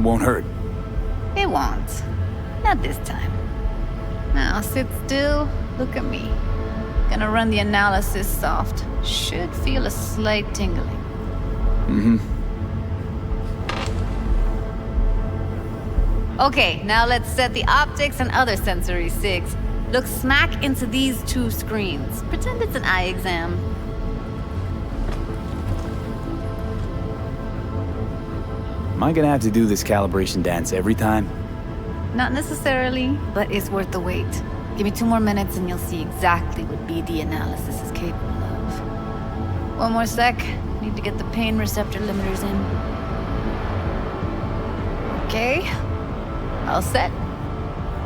won't hurt. It won't. Not this time. Now sit still, look at me. Gonna run the analysis soft. Should feel a slight tingling. Okay, now let's set the optics and other sensory SIGs. Look smack into these two screens. Pretend it's an eye exam. Am I gonna have to do this calibration dance every time? Not necessarily, but it's worth the wait. Give me 2 more minutes and you'll see exactly what BD analysis is capable of. 1 more sec. Need to get the pain receptor limiters in. Okay. All set.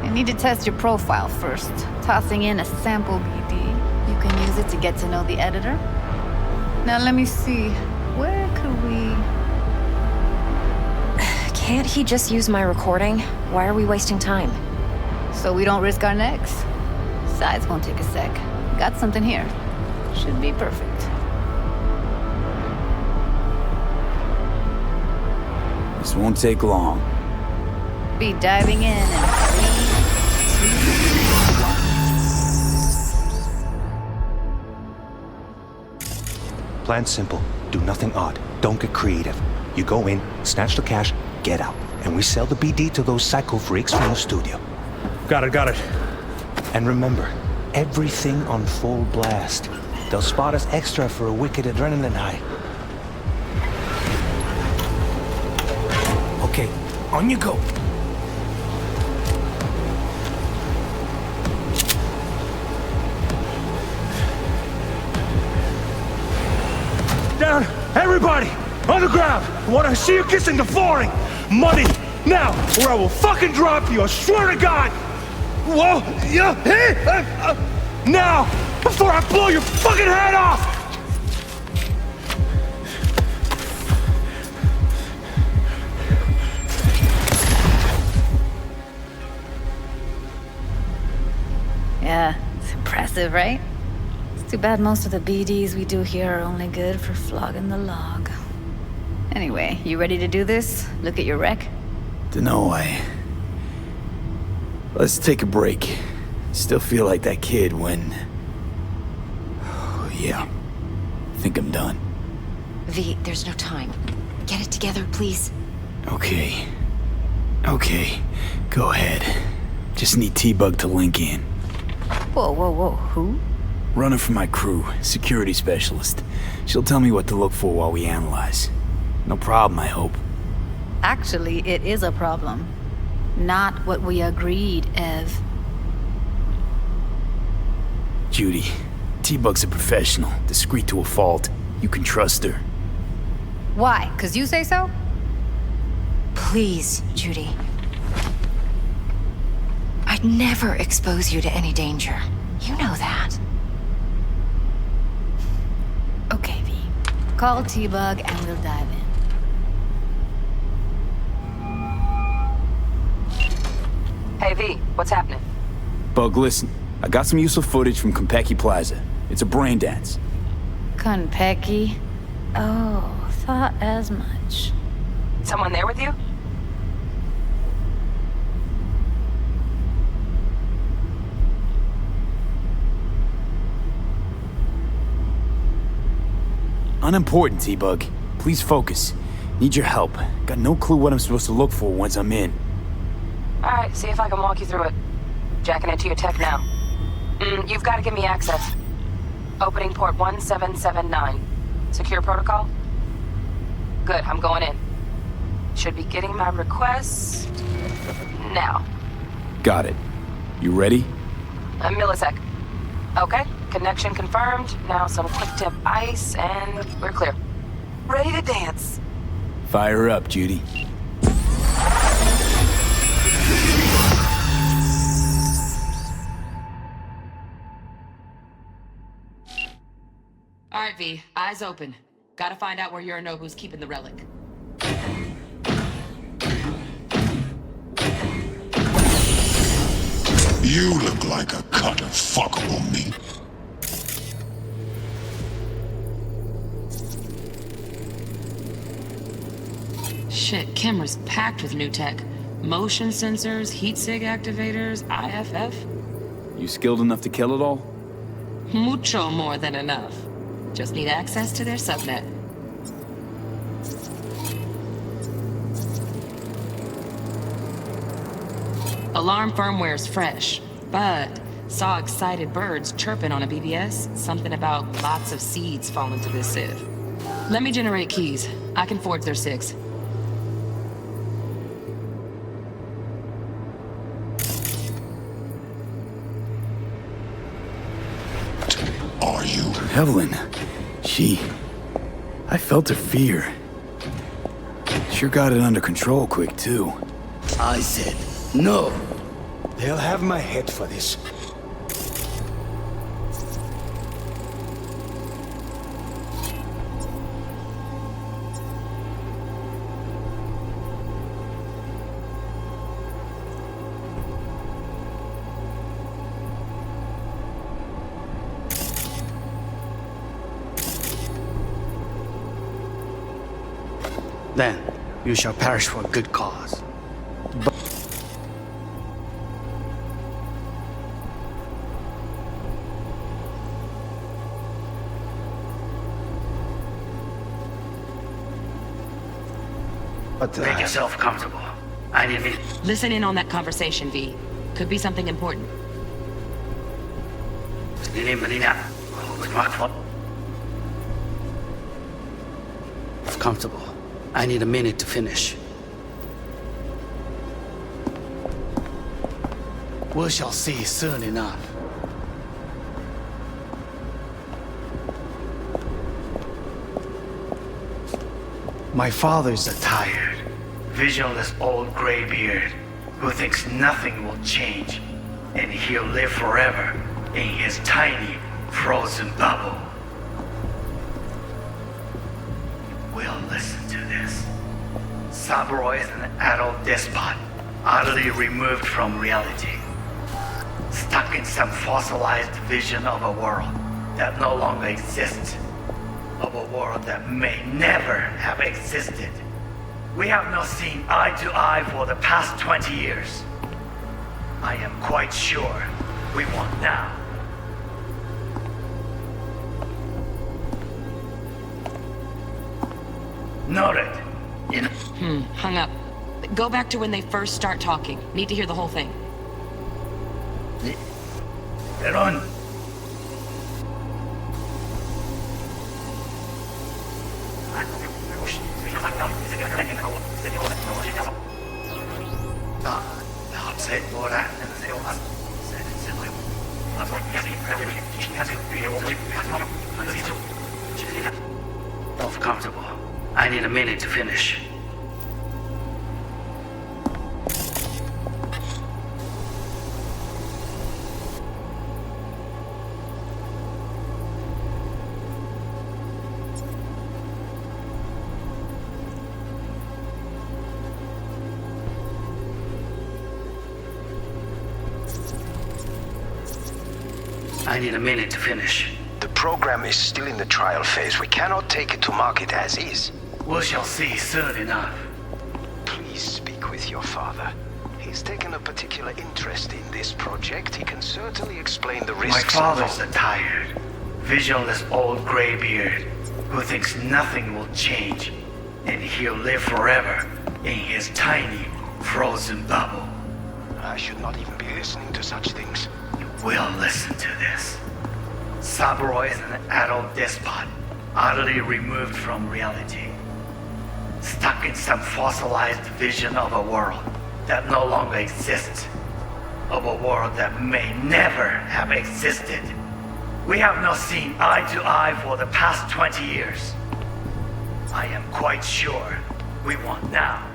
I need to test your profile first. Tossing in a sample BD. You can use it to get to know the editor. Now let me see. Where could we... Can't he just use my recording? Why are we wasting time? So we don't risk our necks. Sides won't take a sec. Got something here. Should be perfect. This won't take long. Be diving in 3, 2, 1. Plan simple. Do nothing odd. Don't get creative. You go in, snatch the cash, get out. And we sell the BD to those psycho freaks from the studio. Got it. And remember, everything on full blast. They'll spot us extra for a wicked adrenaline high. Okay, on you go. Down! Everybody! On the ground! I want to see you kissing the flooring! Money! Now! Or I will fucking drop you! I swear to God! Whoa! Yeah! Hey! Now! Before I blow your fucking head off! Yeah, it's impressive, right? It's too bad most of the BDs we do here are only good for flogging the log. Anyway, you ready to do this? Look at your rec? Dunno, Let's take a break. Still feel like that kid when... Oh, yeah. Think I'm done. V, there's no time. Get it together, please. Okay. Go ahead. Just need T-Bug to link in. Whoa, who? Runner for my crew, security specialist. She'll tell me what to look for while we analyze. No problem, I hope. Actually, it is a problem. Not what we agreed, Ev. Judy, T-Bug's a professional, discreet to a fault. You can trust her. Why? 'Cause you say so? Please, Judy. I'd never expose you to any danger. You know that. Okay, V. Call T-Bug and we'll dive in. Hey, V, what's happening? Bug, listen. I got some useful footage from Konpeki Plaza. It's a brain dance. Konpeki? Oh, thought as much. Someone there with you? Unimportant, T-Bug. Please focus. Need your help. Got no clue what I'm supposed to look for once I'm in. Alright, see if I can walk you through it. Jacking into your tech now. You've got to give me access. Opening port 1779. Secure protocol? Good, I'm going in. Should be getting my request... now. Got it. You ready? A millisec. Okay, connection confirmed. Now some quick tip ice, and we're clear. Ready to dance. Fire up, Judy. All right, V. Eyes open. Gotta find out where Yorinobu's keeping the relic. You look like a cut of fuckable meat. Shit, camera's packed with new tech. Motion sensors, heat sig activators, IFF. You skilled enough to kill it all? Mucho more than enough. Just need access to their subnet. Alarm firmware's fresh, but saw excited birds chirping on a BBS. Something about lots of seeds falling to this sieve. Let me generate keys. I can forge their SIGs. Are you? Evelyn, I felt her fear. Sure got it under control quick, too. I said, no. They'll have my head for this. Then you shall perish for a good cause. But make yourself comfortable. I need me. Listen in on that conversation, V. Could be something important. Comfortable. I need a minute to finish. We shall see soon enough. My father's a tired, visionless old graybeard who thinks nothing will change, and he'll live forever in his tiny, frozen bubble. We'll listen to this. Saburo is an adult despot, utterly removed from reality. Stuck in some fossilized vision of a world that no longer exists. Of a world that may never have existed. We have not seen eye to eye for the past 20 years. I am quite sure we want now. Noted. Hung up. Go back to when they first start talking. Need to hear the whole thing. Run. Comfortable. I need a minute to finish. I need a minute to finish. The program is still in the trial phase. We cannot take it to market as is. We shall see soon enough. Please speak with your father. He's taken a particular interest in this project. He can certainly explain the risks. My father's a tired, visionless old graybeard who thinks nothing will change, and he'll live forever in his tiny, frozen bubble. I should not even be listening to such things. You will listen to this. Saburo is an adult despot, utterly removed from reality. Stuck in some fossilized vision of a world that no longer exists. Of a world that may never have existed. We have not seen eye to eye for the past 20 years. I am quite sure we want now.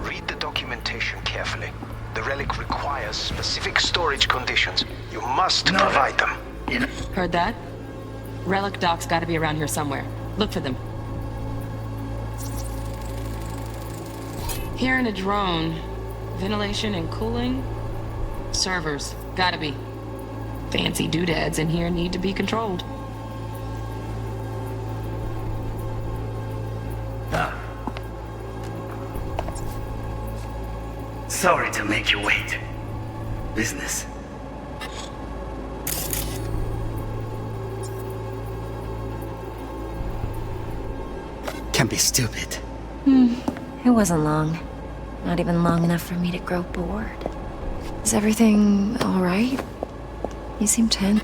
Read the documentation carefully. The relic requires specific storage conditions. You must provide them. Heard that? Relic docs gotta be around here somewhere. Look for them. Hearing a drone. Ventilation and cooling? Servers. Gotta be. Fancy doodads in here need to be controlled. Sorry to make you wait. Business. Can be stupid. It wasn't long. Not even long enough for me to grow bored. Is everything all right? You seem tense.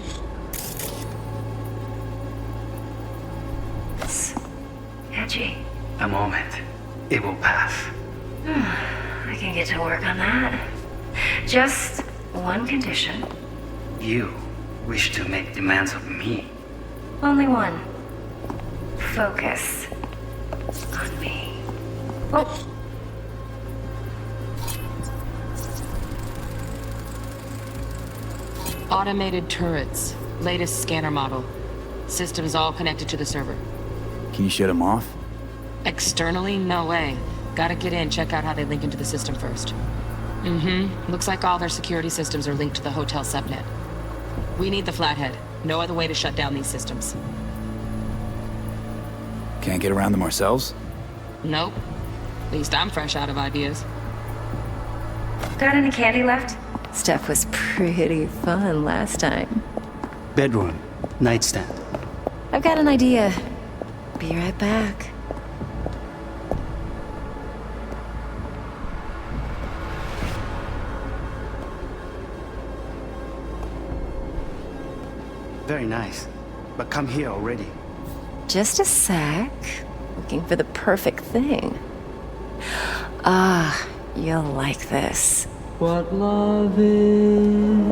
Edgy. A moment. It will pass. I can get to work on that. Just one condition. You wish to make demands of me. Only one. Focus on me. Oh. Automated turrets. Latest scanner model. Systems all connected to the server. Can you shut him off? Externally, no way. Gotta get in, check out how they link into the system first. Looks like all their security systems are linked to the hotel subnet. We need the flathead. No other way to shut down these systems. Can't get around them ourselves? Nope. At least I'm fresh out of ideas. Got any candy left? Stuff was pretty fun last time. Bedroom. Nightstand. I've got an idea. Be right back. Very nice. But come here already. Just a sec. Looking for the perfect thing. Ah, you'll like this. What love is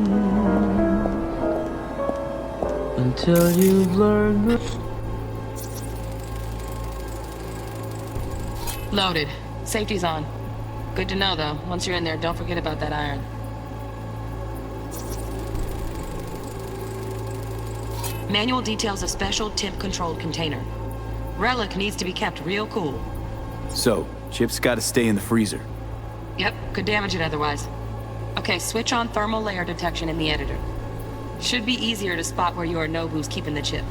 until you've learned the... Loaded. Safety's on. Good to know, though. Once you're in there, don't forget about that iron. Manual details a special temp-controlled container. Relic needs to be kept real cool. So, Chip's gotta stay in the freezer. Yep, could damage it otherwise. Okay, switch on thermal layer detection in the editor. Should be easier to spot where Yorinobu's keeping the chip.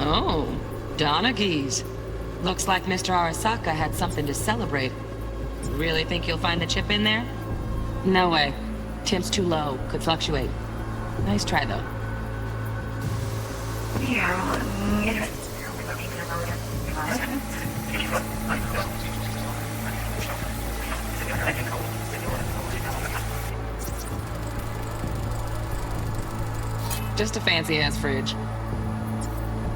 Oh, Donaghys. Looks like Mr. Arasaka had something to celebrate. Really think you'll find the chip in there? No way. Temp's too low. Could fluctuate. Nice try, though. Just a fancy-ass fridge.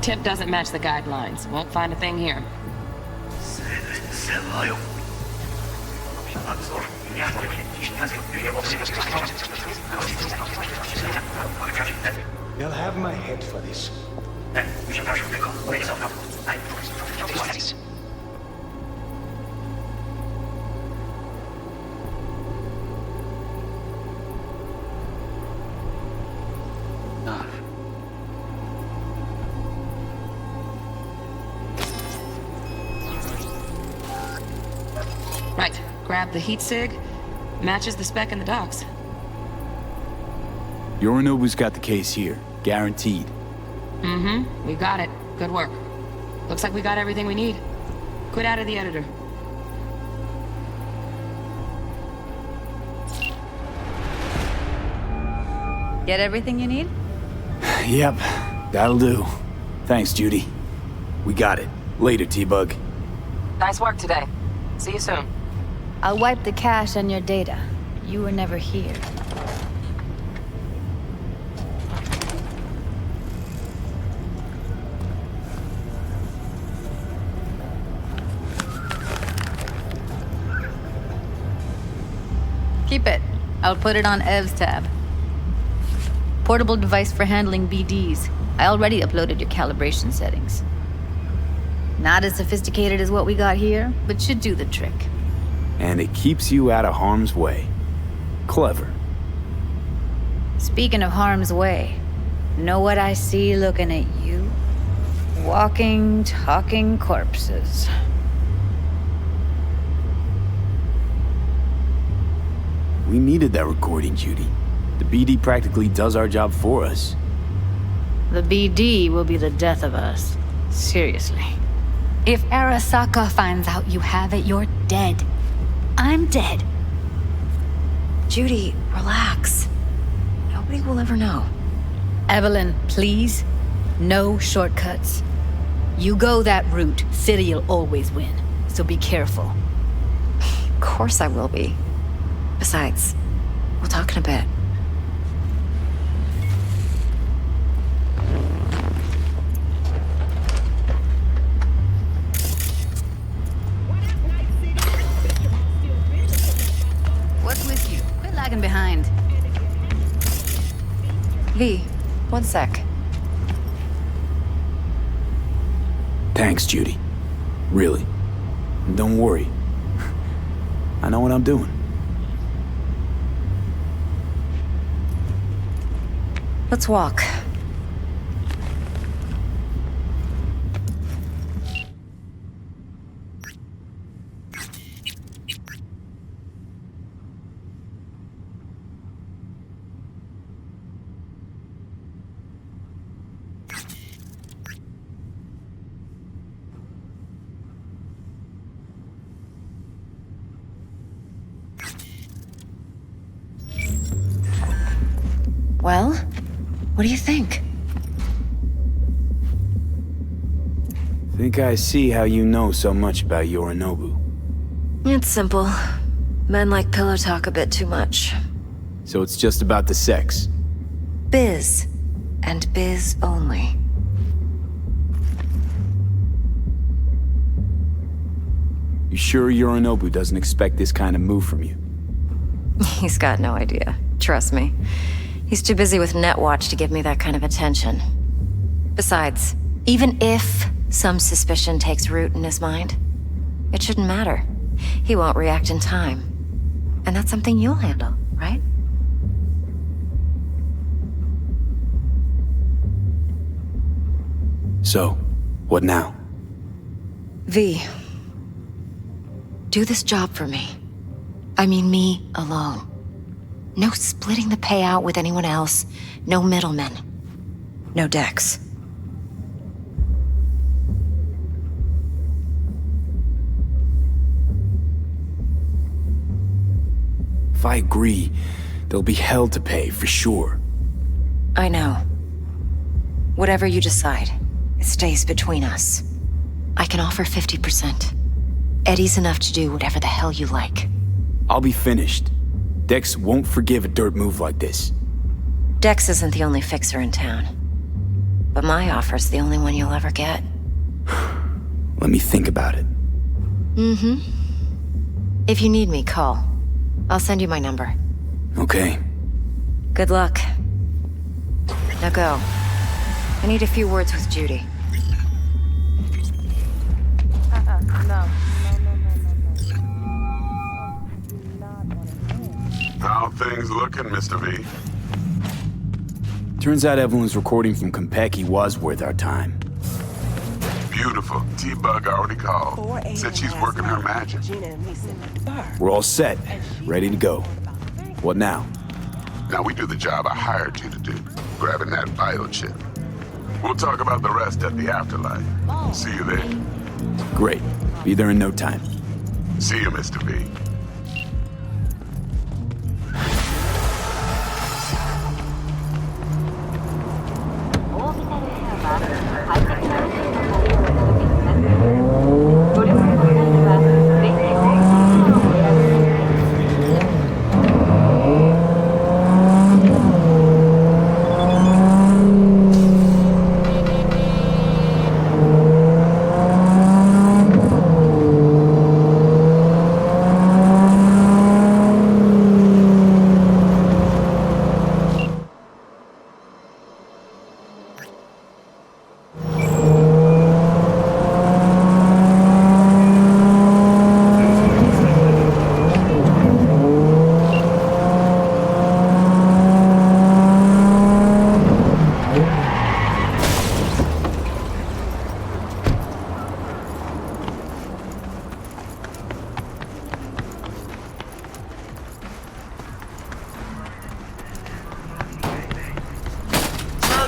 Tip doesn't match the guidelines. Won't find a thing here. You'll have my head for this. Right. Grab the heat sig. Matches the spec in the docs. Yorinobu's got the case here. Guaranteed. We got it. Good work. Looks like we got everything we need. Quit out of the editor. Get everything you need? Yep, that'll do. Thanks, Judy. We got it. Later, T-Bug. Nice work today. See you soon. I'll wipe the cache on your data. You were never here. Keep it. I'll put it on Ev's tab. Portable device for handling BDs. I already uploaded your calibration settings. Not as sophisticated as what we got here, but should do the trick. And it keeps you out of harm's way. Clever. Speaking of harm's way, Know what I see looking at you? Walking, talking corpses. We needed that recording, Judy. The BD practically does our job for us. The BD will be the death of us. Seriously. If Arasaka finds out you have it, you're dead. I'm dead. Judy, relax. Nobody will ever know. Evelyn, please. No shortcuts. You go that route, City'll always win. So be careful. Of course I will be. Besides, we'll talk in a bit. What's with you? Quit lagging behind. V, 1 sec. Thanks, Judy. Really. And don't worry. I know what I'm doing. Let's walk. Well, what do you think? Think I see how you know so much about Yorinobu. It's simple. Men like pillow talk a bit too much. So it's just about the sex. Biz. And biz only. You sure Yorinobu doesn't expect this kind of move from you? He's got no idea. Trust me. He's too busy with Netwatch to give me that kind of attention. Besides, even if some suspicion takes root in his mind, it shouldn't matter. He won't react in time. And that's something you'll handle, right? So, what now? V. Do this job for me. I mean me alone. No splitting the payout with anyone else. No middlemen. No Dex. If I agree, there'll be hell to pay, for sure. I know. Whatever you decide, it stays between us. I can offer 50%. Eddie's enough to do whatever the hell you like. I'll be finished. Dex won't forgive a dirt move like this. Dex isn't the only fixer in town. But my offer's the only one you'll ever get. Let me think about it. Mm-hmm. If you need me, call. I'll send you my number. Okay. Good luck. Now go. I need a few words with Judy. How things looking, Mr. V? Turns out Evelyn's recording from Konpeki was worth our time. Beautiful. T-Bug already called. Said she's working her magic. We're all set. Ready to go. What now? Now we do the job I hired you to do. Grabbing that biochip. We'll talk about the rest at the afterlife. See you there. Great. Be there in no time. See you, Mr. V.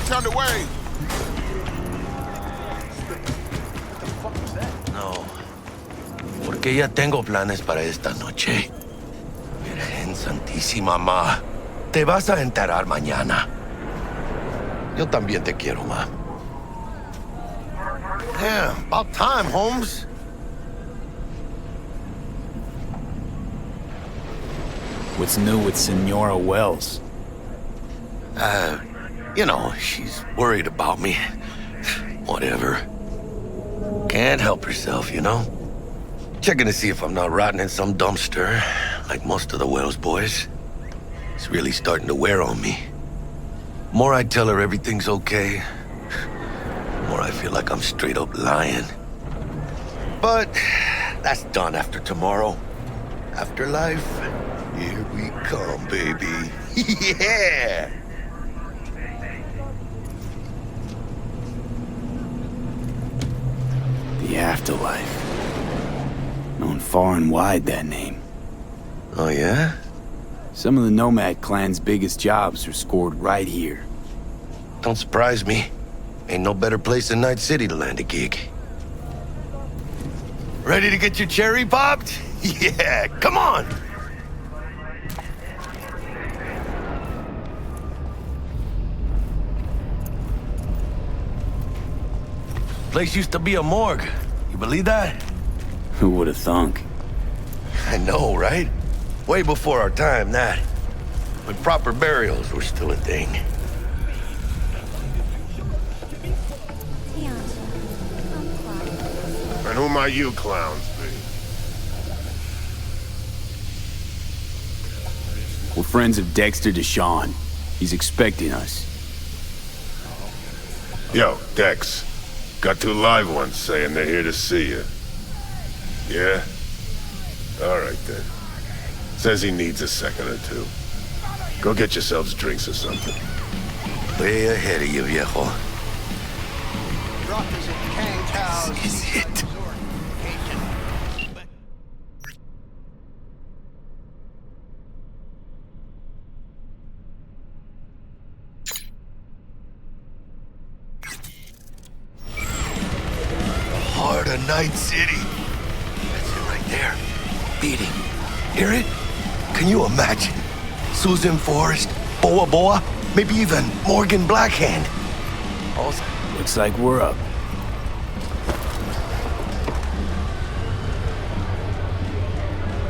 Launch underway! No. Porque ya tengo planes para esta noche. Virgen Santísima, ma. Te vas a enterar mañana. Yo también te quiero, ma. Yeah, about time, Holmes. What's new with Senora Wells? You know, she's worried about me. Whatever. Can't help herself, you know? Checking to see if I'm not rotting in some dumpster, like most of the Wells boys. It's really starting to wear on me. More I tell her everything's okay, more I feel like I'm straight up lying. But that's done after tomorrow. Afterlife, here we come, baby. Yeah! The afterlife. Known far and wide, that name. Oh, yeah? Some of the Nomad clan's biggest jobs are scored right here. Don't surprise me. Ain't no better place than Night City to land a gig. Ready to get your cherry popped? Yeah, come on! Place used to be a morgue. You believe that? Who would have thunk? I know, right? Way before our time, that. When proper burials were still a thing. And who might you clowns be? We're friends of Dexter Deshawn. He's expecting us. Yo, Dex. Got two live ones saying they're here to see you. Yeah? All right, then. Says he needs a second or two. Go get yourselves drinks or something. Way ahead of you, viejo. This is it. Heart of Night City. That's it right there. Beating. Hear it? Can you imagine? Susan Forrest, Boa Boa, maybe even Morgan Blackhand. Also, Looks like we're up.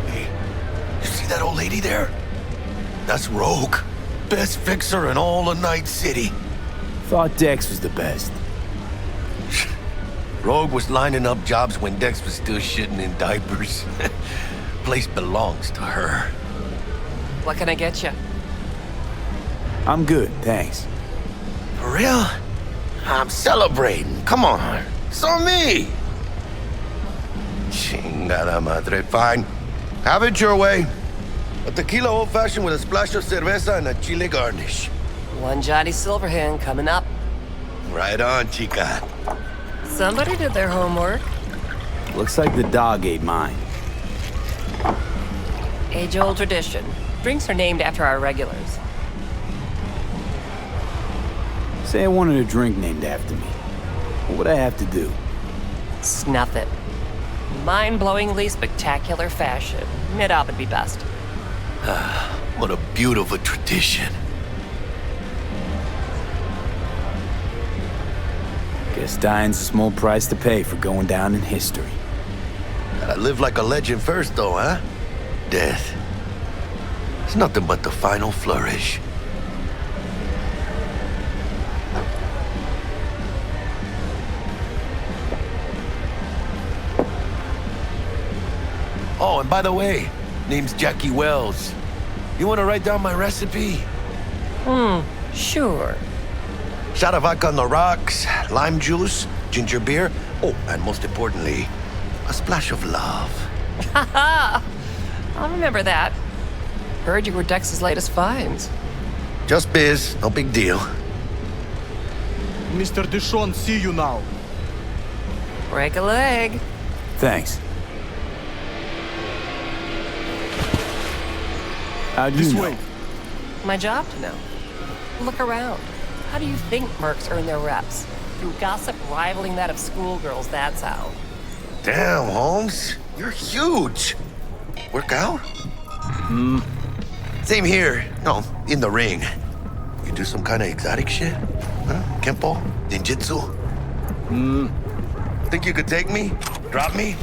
hey, you see that old lady there? That's Rogue. Best fixer in all of Night City. Thought Dex was the best. Rogue was lining up jobs when Dex was still shitting in diapers. Place belongs to her. What can I get you? I'm good, thanks. For real? I'm celebrating. Come on. So me. Chingada madre. Fine. Have it your way. A tequila old-fashioned with a splash of cerveza and a chile garnish. One Johnny Silverhand coming up. Right on, chica. Somebody did their homework. Looks like the dog ate mine. Age-old tradition. Drinks are named after our regulars. Say I wanted a drink named after me. What would I have to do? Snuff it. Mind-blowingly spectacular fashion. Mid-op would be best. What a beautiful tradition. Guess dying's a small price to pay for going down in history. Gotta live like a legend first, though, huh? Death. It's nothing but the final flourish. Oh, and by the way, name's Jackie Wells. You want to write down my recipe? Sure. Shot of vodka on the rocks, lime juice, ginger beer. Oh, and most importantly, a splash of love. Haha! I'll remember that. Heard you were Dex's latest finds. Just biz, no big deal. Mr. Deshawn, see you now. Break a leg. Thanks. How'd you This know? way. My job to know. Look around. How do you think mercs earn their reps? Through gossip rivaling that of schoolgirls, that's how. Damn, Holmes. You're huge. Work out? Same here. No, in the ring. You do some kind of exotic shit? Huh? Kempo? Ninjutsu? Think you could take me? Drop me?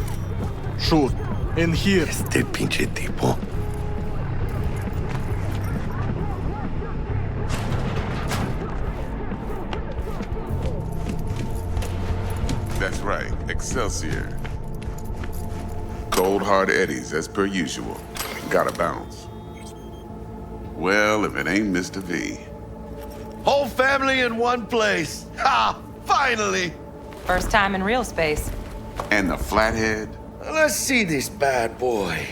Sure. In here. Este pinche tipo. That's right, Excelsior. Cold hard eddies as per usual. Gotta bounce. Well, if it ain't Mr. V. Whole family in one place. Ha! Finally! First time in real space. And the flathead? Let's see this bad boy.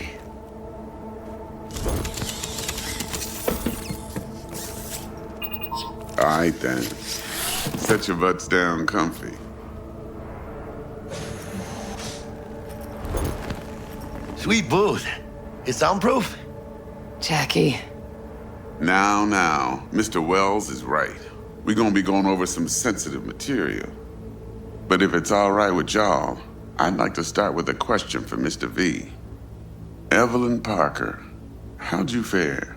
All right then. Set your butts down comfy. Sweet booth. It's soundproof? Jackie. Now, Mr. Wells is right. We're gonna be going over some sensitive material. But if it's all right with y'all, I'd like to start with a question for Mr. V. Evelyn Parker, how'd you fare?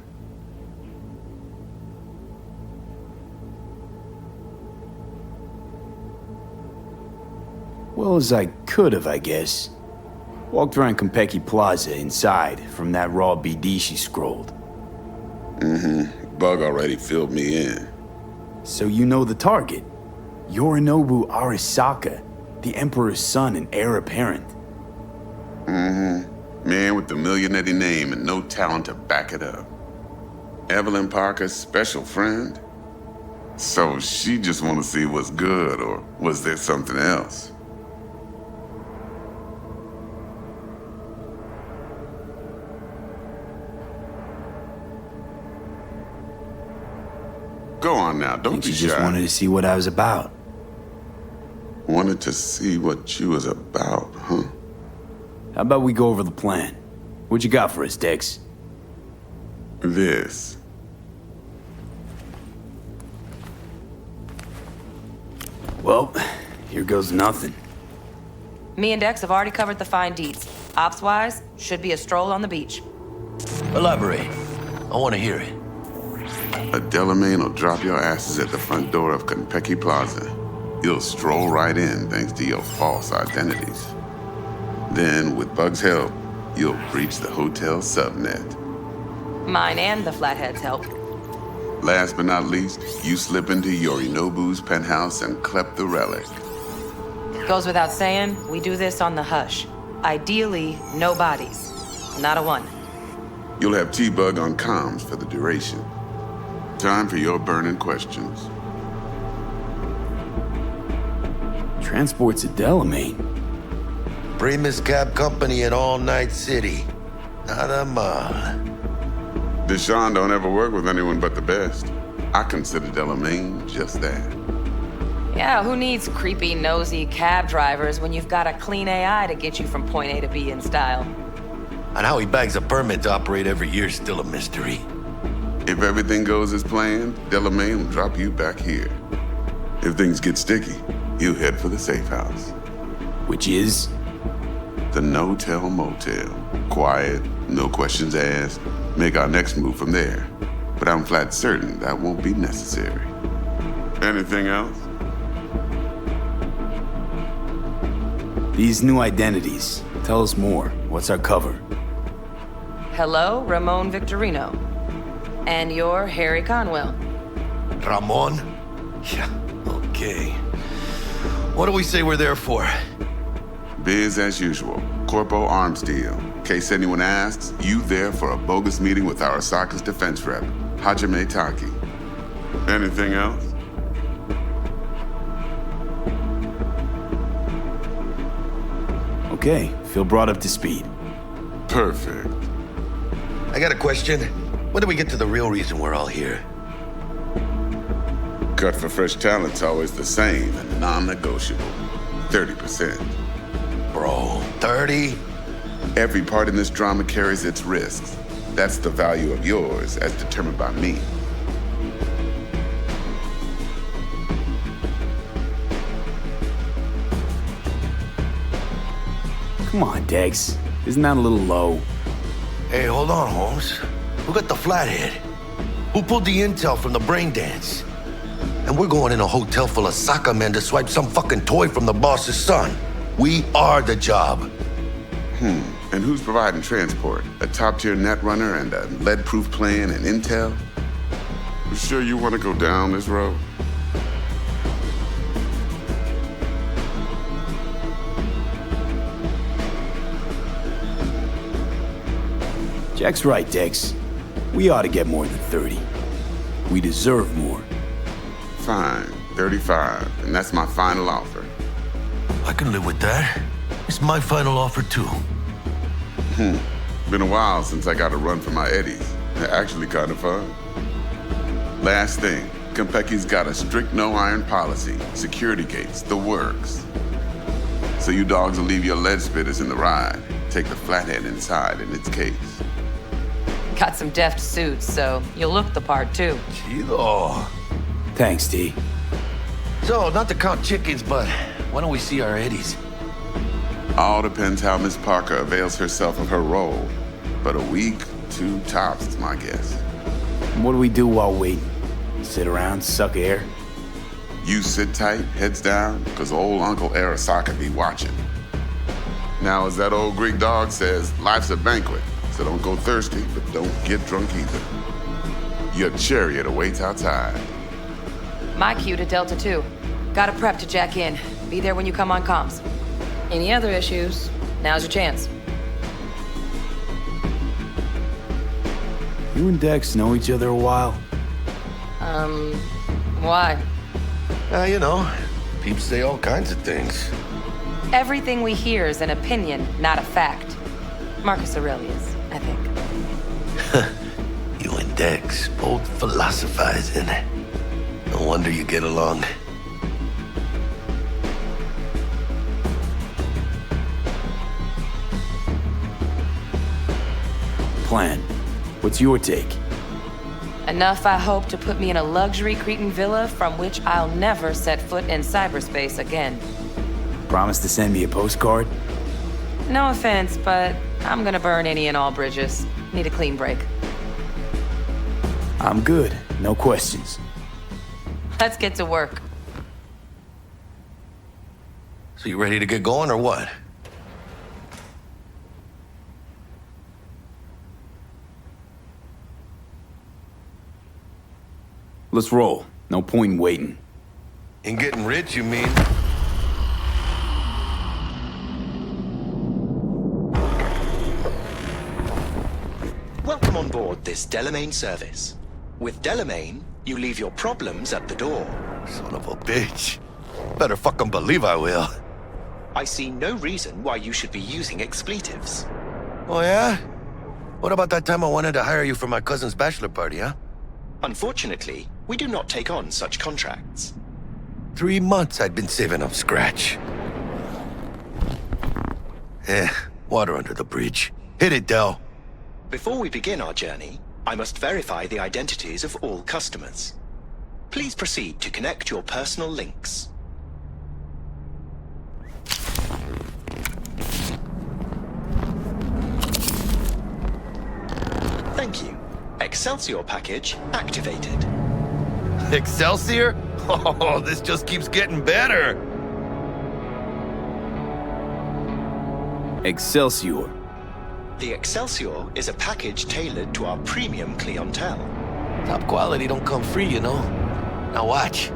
Well, as I could have, I guess. Walked around Konpeki Plaza inside from that raw BD she scrolled. Bug already filled me in. So you know the target. Yorinobu Arasaka, the Emperor's son and heir apparent. Man with the millionaire name and no talent to back it up. Evelyn Parker's special friend? So she just want to see what's good, or was there something else? Go on now, don't be You shy. just wanted to see what I was about. Wanted to see what you was about, huh? How about we go over the plan? What you got for us, Dex? This. Well, here goes nothing. Me and Dex have already covered the fine deeds. Ops-wise, should be a stroll on the beach. Elaborate. I want to hear it. A Delamain will drop your asses at the front door of Konpeki Plaza. You'll stroll right in thanks to your false identities. Then, with Bug's help, you'll breach the hotel subnet. Mine and the Flathead's help. Last but not least, you slip into Yorinobu's penthouse and clep the relic. Goes without saying, we do this on the hush. Ideally, no bodies. Not a one. You'll have T-Bug on comms for the duration. Time for your burning questions. Transport's a Delamain. Primus Cab Company in All Night City. Nada mal. Deshaun don't ever work with anyone but the best. I consider Delamain just that. Yeah, who needs creepy, nosy cab drivers when you've got a clean AI to get you from point A to B in style? And how he bags a permit to operate every year is still a mystery. If everything goes as planned, Delamain will drop you back here. If things get sticky, you head for the safe house. Which is? The no-tell motel. Quiet, no questions asked. Make our next move from there. But I'm flat certain that won't be necessary. Anything else? These new identities. Tell us more. What's our cover? Hello, Ramon Victorino. And you're Harry Conwell. Ramon? Yeah, okay. What do we say we're there for? Biz as usual. Corpo arms deal. In case anyone asks, you there for a bogus meeting with Arasaka's defense rep, Hajime Taki. Anything else? Okay, feel brought up to speed. Perfect. I got a question. When do we get to the real reason we're all here? Cut for fresh talent's always the same and non-negotiable. 30%. Bro, 30? Every part in this drama carries its risks. That's the value of yours as determined by me. Come on, Dex. Isn't that a little low? Hey, hold on, Holmes. Who got the flathead? Who pulled the intel from the brain dance? And we're going in a hotel full of soccer men to swipe some fucking toy from the boss's son. We are the job. And who's providing transport? A top-tier netrunner and a lead-proof plan and intel? You sure you want to go down this road? Jack's right, Dex. We ought to get more than 30. We deserve more. Fine, 35, and that's my final offer. I can live with that. It's my final offer, too. Been a while since I got a run for my eddies. They're actually kind of fun. Last thing, Konpeki's got a strict no-iron policy, security gates, the works. So you dogs will leave your lead spitters in the ride, take the flathead inside in its case. Got some deft suits, so you'll look the part, too. Chido. Thanks, T. So, not to count chickens, but why don't we see our eddies? All depends how Miss Parker avails herself of her role. But a week, 2 tops is my guess. What do we do while waiting? Sit around, suck air? You sit tight, heads down, because old Uncle Arasaka be watching. Now, as that old Greek dog says, life's a banquet, so don't go thirsty, but don't get drunk either. Your chariot awaits outside. My cue to Delta 2. Gotta prep to jack in. Be there when you come on comms. Any other issues? Now's your chance. You and Dex know each other a while? Why? You know, peeps say all kinds of things. Everything we hear is an opinion, not a fact. Marcus Aurelius, I think. You and Dex both philosophizing. No wonder you get along. Plan. What's your take? Enough, I hope, to put me in a luxury Cretan villa from which I'll never set foot in cyberspace again. Promise to send me a postcard? No offense, but I'm gonna burn any and all bridges. Need a clean break. I'm good. No questions. Let's get to work. So you ready to get going or what? Let's roll. No point in waiting. In getting rich, you mean? Welcome on board this Delamain service. With Delamain, you leave your problems at the door. Son of a bitch. Better fucking believe I will. I see no reason why you should be using expletives. Oh, yeah? What about that time I wanted to hire you for my cousin's bachelor party, huh? Unfortunately, we do not take on such contracts. 3 months I'd been saving up scratch. Water under the bridge. Hit it, Del. Before we begin our journey, I must verify the identities of all customers. Please proceed to connect your personal links. Thank you. Excelsior package activated. Excelsior? Oh, this just keeps getting better. Excelsior. The Excelsior is a package tailored to our premium clientele. Top quality don't come free, you know. Now watch.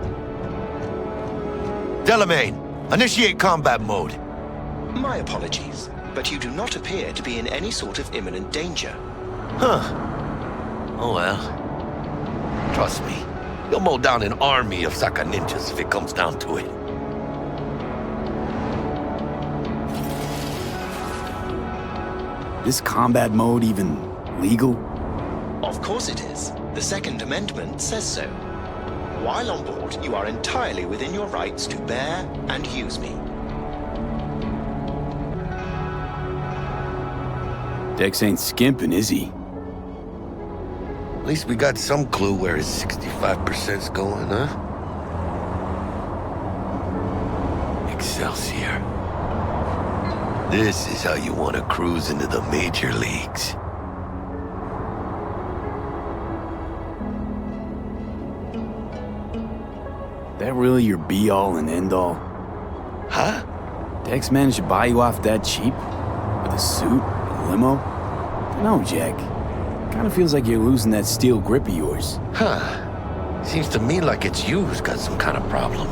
Delamain, initiate combat mode. My apologies, but you do not appear to be in any sort of imminent danger. Huh. Oh well. Trust me, you'll mow down an army of Saka ninjas if it comes down to it. This combat mode even legal? Of course it is. The Second Amendment says so. While on board, you are entirely within your rights to bear and use me. Dex ain't skimping, is he? At least we got some clue where his 65%'s going, huh? Excelsior. This is how you want to cruise into the major leagues. That really your be-all and end-all? Huh? Dex managed to buy you off that cheap? With a suit, a limo? No, Jack. Kinda feels like you're losing that steel grip of yours. Huh. Seems to me like it's you who's got some kind of problem.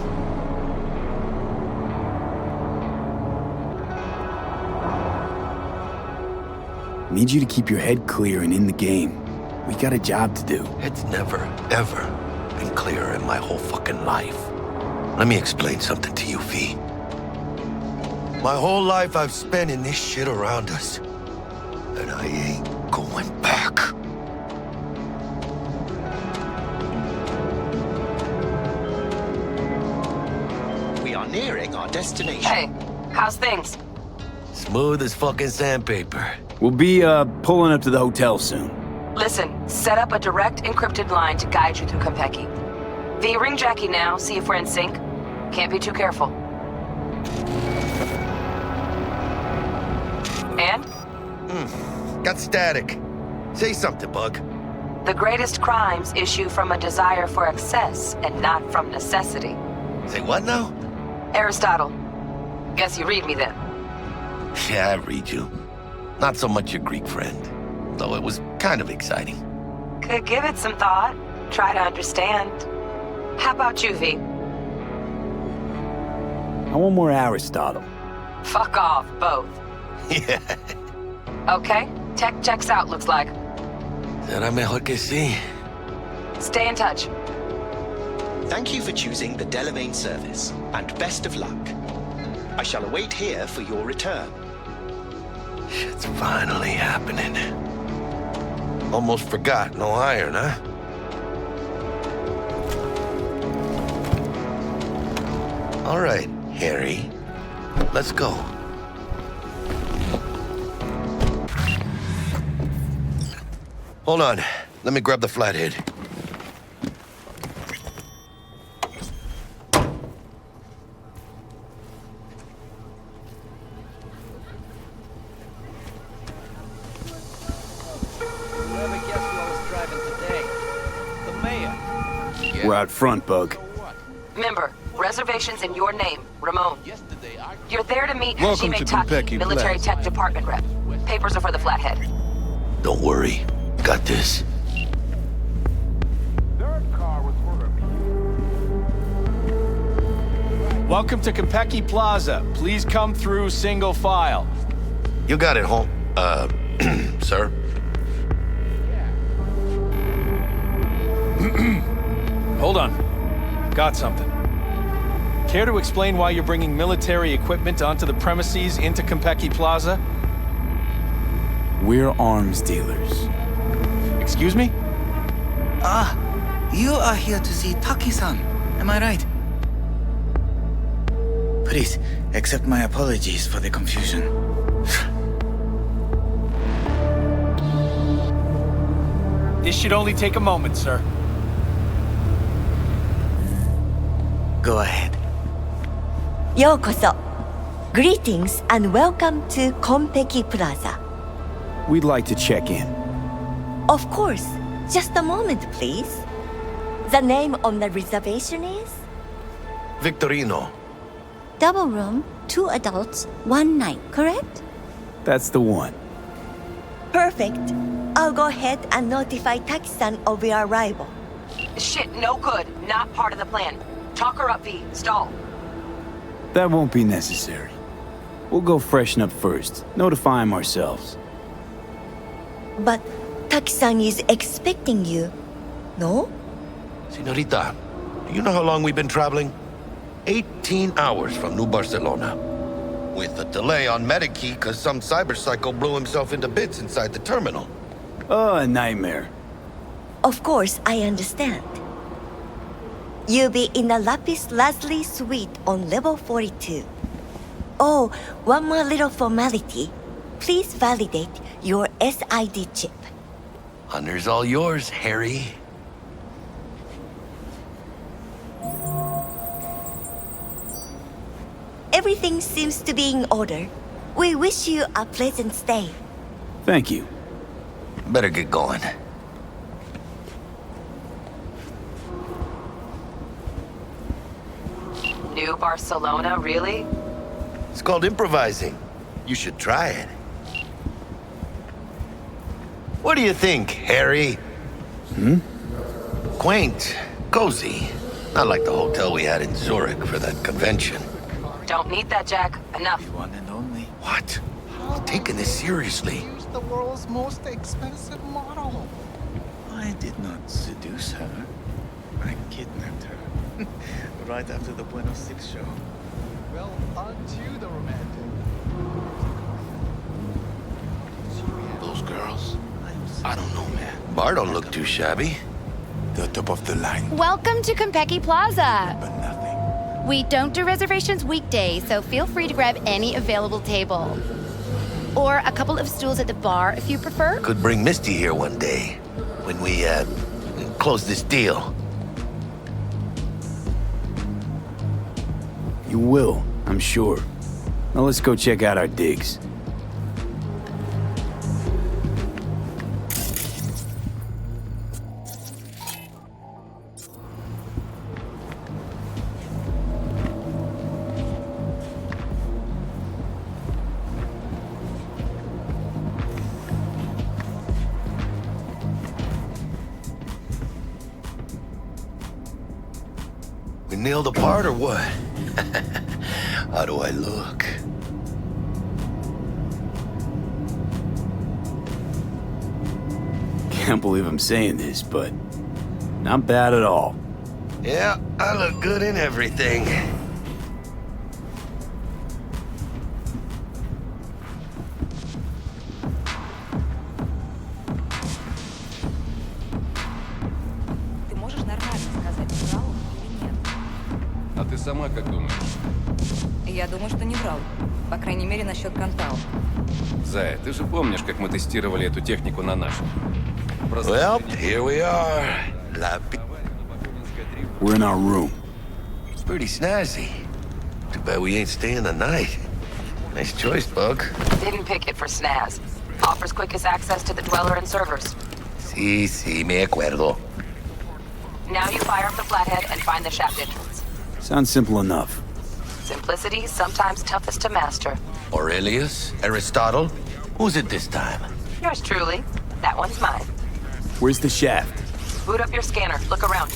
Need you to keep your head clear and in the game. We got a job to do. It's never, ever been clearer in my whole fucking life. Let me explain something to you, V. My whole life I've spent in this shit around us. And I ain't going back. We are nearing our destination. Hey, how's things? Smooth as fucking sandpaper. We'll be, pulling up to the hotel soon. Listen, set up a direct encrypted line to guide you through Konpeki. V, ring Jackie now, see if we're in sync. Can't be too careful. And? Got static. Say something, Bug. The greatest crimes issue from a desire for excess and not from necessity. Say what now? Aristotle. Guess you read me then. Yeah, I read you. Not so much your Greek friend, though it was kind of exciting. Could give it some thought. Try to understand. How about you, V? I want more Aristotle. Fuck off, both. Yeah. Okay, tech checks out, looks like. Será mejor que sí. Stay in touch. Thank you for choosing the Delamain service, and best of luck. I shall await here for your return. Shit's finally happening. Almost forgot, no iron, huh? All right, Harry. Let's go. Hold on. Let me grab the flathead. We're out front, Bug. Remember, reservations in your name, Ramon. You're there to meet Welcome Hajime to Taki, Konpeki military Plaza. tech department rep. Papers are for the flathead. Don't worry. Got this. Welcome to Konpeki Plaza. Please come through single file. You got it, home. Sir? Hold on. Got something. Care to explain why you're bringing military equipment onto the premises into Konpeki Plaza? We're arms dealers. Excuse me? Ah, you are here to see Taki-san, am I right? Please, accept my apologies for the confusion. This should only take a moment, sir. Go ahead. Yokoso. Greetings and welcome to Konpeki Plaza. We'd like to check in. Of course. Just a moment, please. The name on the reservation is? Victorino. Double room, 2 adults, 1 night, correct? That's the one. Perfect. I'll go ahead and notify Taki-san of your arrival. Shit, no good. Not part of the plan. Talk her up, V. Stall. That won't be necessary. We'll go freshen up first. Notify him ourselves. But Taki-san is expecting you, no? Senorita, do you know how long we've been traveling? 18 hours from New Barcelona. With a delay on Medikey because some cyberpsycho blew himself into bits inside the terminal. Oh, a nightmare. Of course, I understand. You'll be in the Lapis Lazuli suite on level 42. Oh, one more little formality. Please validate your SID chip. Honor's all yours, Harry. Everything seems to be in order. We wish you a pleasant stay. Thank you. Better get going. New Barcelona, really? It's called improvising. You should try it. What do you think, Harry? Hmm? Quaint, cozy. Not like the hotel we had in Zurich for that convention. Don't need that, Jack. Enough. One and only. What? You're taking this seriously. Use the world's most expensive model. I did not seduce her. I kidnapped her. Right after the Buenos Six show. Well, aren't you the romantic? Those girls? I don't know, man. Bar don't look too shabby. The top of the line. Welcome to Konpeki Plaza. But nothing. We don't do reservations weekdays, so feel free to grab any available table. Or a couple of stools at the bar if you prefer. Could bring Misty here one day when we, close this deal. You will, I'm sure. Now let's go check out our digs. We nailed the part or what? How do I look? Can't believe I'm saying this, but not bad at all. Yeah, I look good in everything. Ты можешь нормально сказать, врал или нет? А ты сама как думаешь? Я думаю, что не врал. По крайней мере, насчет Кантау. Зая, ты же помнишь, как мы тестировали эту технику на нашем? Well, here we are. We're in our room. It's pretty snazzy. Too bad we ain't staying the night. Nice choice, Bug. Didn't pick it for snaz. Offers quickest access to the Dweller and servers. Sí, me acuerdo. Now you fire up the flathead and find the shaft entrance. Sounds simple enough. Simplicity is sometimes toughest to master. Aurelius? Aristotle? Who's it this time? Yours truly. That one's mine. Where's the shaft? Boot up your scanner. Look around.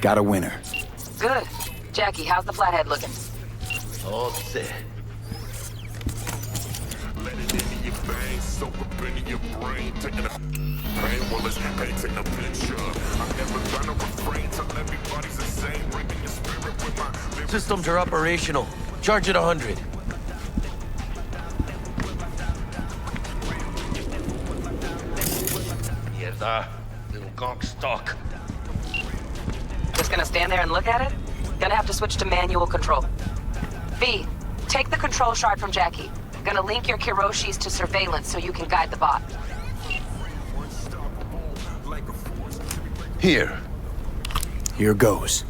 Got a winner. Good. Jackie, how's the flathead looking? All set. Systems are operational. Charge it 100. Mierda. Little gonk stock. Just gonna stand there and look at it? Gonna have to switch to manual control. V, take the control shard from Jackie. Gonna link your Kiroshis to surveillance so you can guide the bot. Here. Here goes.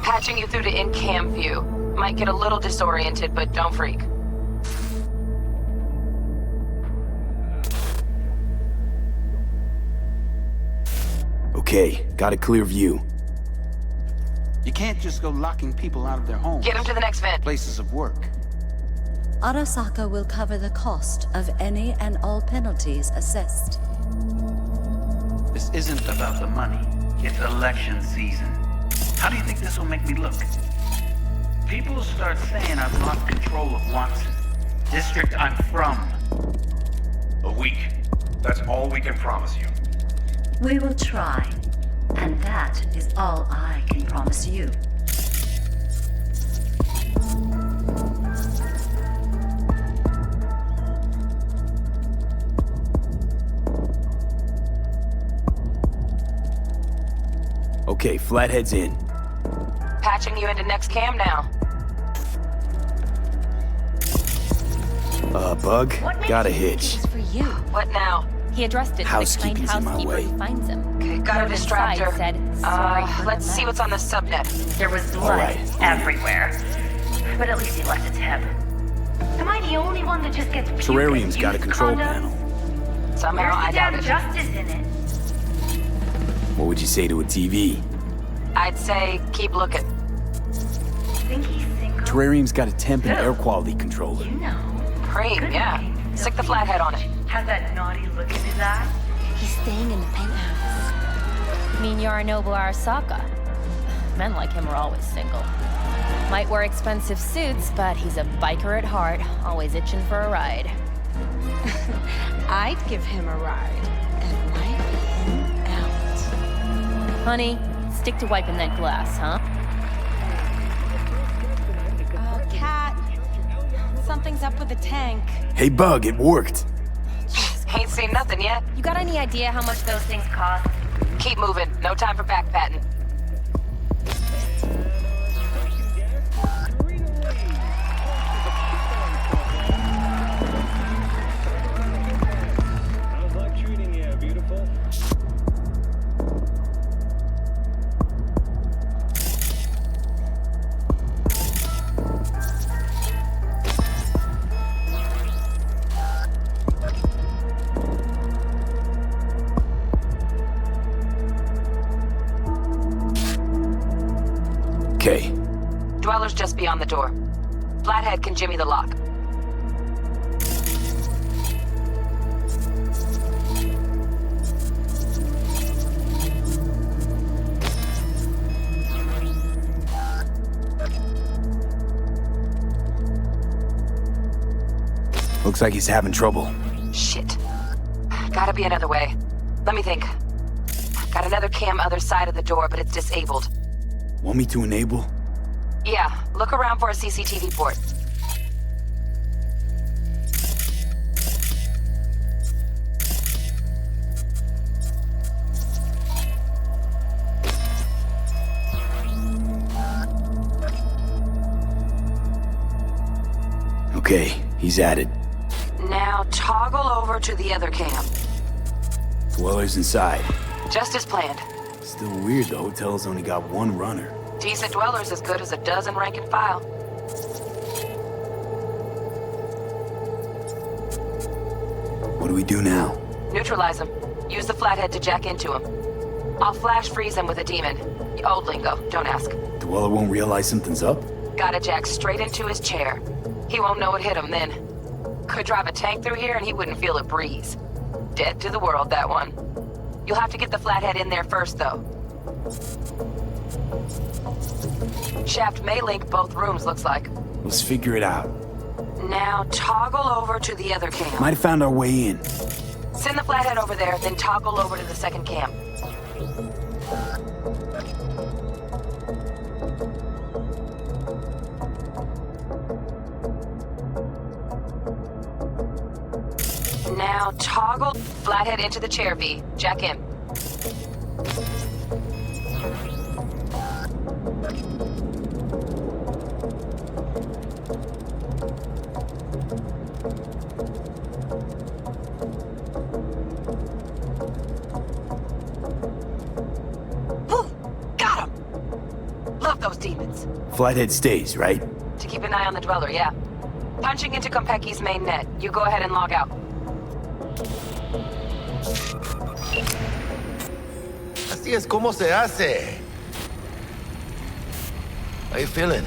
Patching you through to in-cam view. Might get a little disoriented, but don't freak. Okay, got a clear view. You can't just go locking people out of their homes. Get them to the next vent. Places of work. Arasaka will cover the cost of any and all penalties assessed. This isn't about the money. It's election season. How do you think this will make me look? People start saying I've lost control of Watson, district I'm from. A week. That's all we can promise you. We will try, and that is all I can promise you. Okay, Flathead's in. Patching you into next cam now. Bug, got a hitch. For you. What now? He addressed it to the kind Housekeeping's in my housekeeper way. who finds him. Okay, got a Wrote distractor. inside, said, "Sorry for Let's the see mess." what's on the subnet. There was blood All right. everywhere. but at least he left a tip. Am I the only one that just gets Terrarium's got a control panel. Somehow I doubt it. Justice in it. What would you say to a TV? I'd say keep looking. Think he's single? Terrarium's got a temp and air quality controller. You know. Cream, yeah. Stick the flathead on it. Has that naughty look in his eye? He's staying in the penthouse. You mean Yorinobu Arasaka? Men like him are always single. Might wear expensive suits, but he's a biker at heart, always itching for a ride. I'd give him a ride and wipe him out. Honey, stick to wiping that glass, huh? Oh, Cat. Something's up with the tank. Hey, Bug, it worked. Ain't seen nothing yet. You got any idea how much those things cost? Keep moving. No time for backpatting. Okay. Dweller's just beyond the door. Flathead can jimmy the lock. Looks like he's having trouble. Shit. Gotta be another way. Let me think. Got another cam other side of the door, but it's disabled. Want me to enable? Yeah, look around for a CCTV port. Okay, he's at it. Now toggle over to the other cam. Dweller's inside. Just as planned. Still weird, the hotel's only got one runner. Decent Dweller's as good as a dozen rank and file. What do we do now? Neutralize him. Use the flathead to jack into him. I'll flash freeze him with a demon. Old lingo, don't ask. Dweller won't realize something's up? Gotta jack straight into his chair. He won't know it hit him then. Could drive a tank through here and he wouldn't feel a breeze. Dead to the world, that one. You'll have to get the flathead in there first, though. Shaft may link both rooms, looks like. Let's figure it out. Now toggle over to the other cam. Might have found our way in. Send the flathead over there, then toggle over to the second cam. Now toggle flathead into the chair, V. Jack in. Got him! Love those demons. Flathead stays, right? To keep an eye on the Dweller, yeah. Punching into Konpeki's main net. You go ahead and log out. Así es como se hace. How you feeling?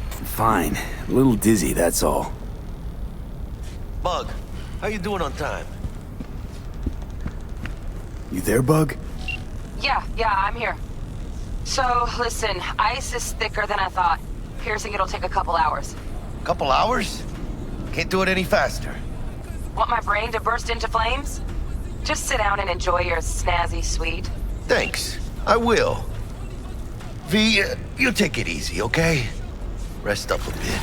Fine. A little dizzy, that's all. Bug, how you doing on time? You there, Bug? Yeah, I'm here. So, listen, ice is thicker than I thought. Piercing it'll take a couple hours. Couple hours? Can't do it any faster. Want my brain to burst into flames? Just sit down and enjoy your snazzy sweet. Thanks. I will. V, you take it easy, okay? Rest up a bit.